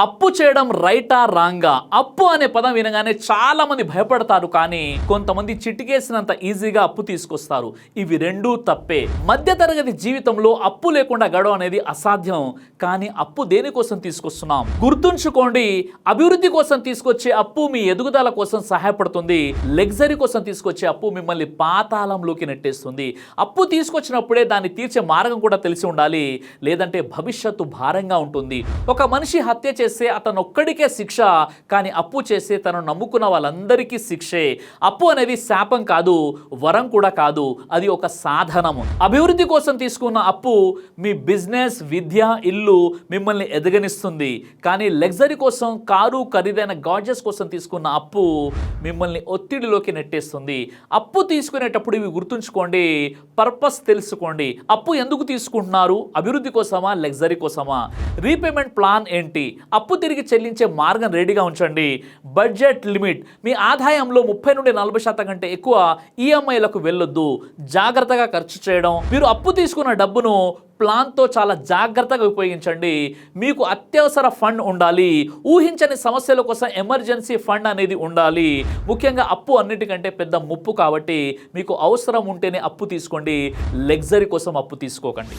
అప్పు చేయడం రైటా రాంగా? అప్పు అనే పదం వినగానే చాలా మంది భయపడతారు, కానీ కొంతమంది చిటికేసినంత ఈజీగా అప్పు తీసుకొస్తారు. ఇవి రెండూ తప్పే. మధ్యతరగతి జీవితంలో అప్పు లేకుండా గడవ అనేది అసాధ్యం. కానీ అప్పు దేనికోసం తీసుకొస్తున్నాం? గుర్తుంచుకోండి, అభివృద్ధి కోసం తీసుకొచ్చే అప్పు మీ ఎదుగుదల కోసం సహాయపడుతుంది. లగ్జరీ కోసం తీసుకొచ్చే అప్పు మిమ్మల్ని పాతాళంలోకి నెట్టేస్తుంది. అప్పు తీసుకొచ్చినప్పుడే దాన్ని తీర్చే మార్గం కూడా తెలిసి ఉండాలి, లేదంటే భవిష్యత్తు భారంగా ఉంటుంది. ఒక మనిషి హత్య చేస్తే అతను ఒక్కడికే శిక్ష, కానీ అప్పు చేస్తే తను నమ్ముకున్న వాళ్ళందరికీ శిక్షే. అప్పు అనేది శాపం కాదు, వరం కూడా కాదు, అది ఒక సాధనము. అభివృద్ధి కోసం తీసుకున్న అప్పు మీ బిజినెస్, విద్య, ఇల్లు మిమ్మల్ని ఎదగనిస్తుంది. కానీ లగ్జరీ కోసం, కారు, ఖరీదైన గాడ్జెట్స్ కోసం తీసుకున్న అప్పు మిమ్మల్ని ఒత్తిడిలోకి నెట్టేస్తుంది. అప్పు తీసుకునేటప్పుడు ఇవి గుర్తుంచుకోండి, పర్పస్ తెలుసుకోండి. అప్పు ఎందుకు తీసుకుంటున్నారు? అభివృద్ధి కోసమా, లగ్జరీ కోసమా? రీపేమెంట్ ప్లాన్ ఏంటి? అప్పు తిరిగి చెల్లించే మార్గం రెడీగా ఉంచండి. బడ్జెట్ లిమిట్, మీ ఆదాయంలో 30 నుండి 40% కంటే ఎక్కువ ఈఎంఐలకు వెళ్ళొద్దు. జాగ్రత్తగా ఖర్చు చేయడం. మీరు అప్పు తీసుకున్న డబ్బును ప్లాన్తో చాలా జాగ్రత్తగా ఉపయోగించండి. మీకు అత్యవసర ఫండ్ ఉండాలి. ఊహించని సమస్యల కోసం ఎమర్జెన్సీ ఫండ్ అనేది ఉండాలి. ముఖ్యంగా అప్పు అన్నిటికంటే పెద్ద ముప్పు, కాబట్టి మీకు అవసరం ఉంటేనే అప్పు తీసుకోండి. లగ్జరీ కోసం అప్పు తీసుకోకండి.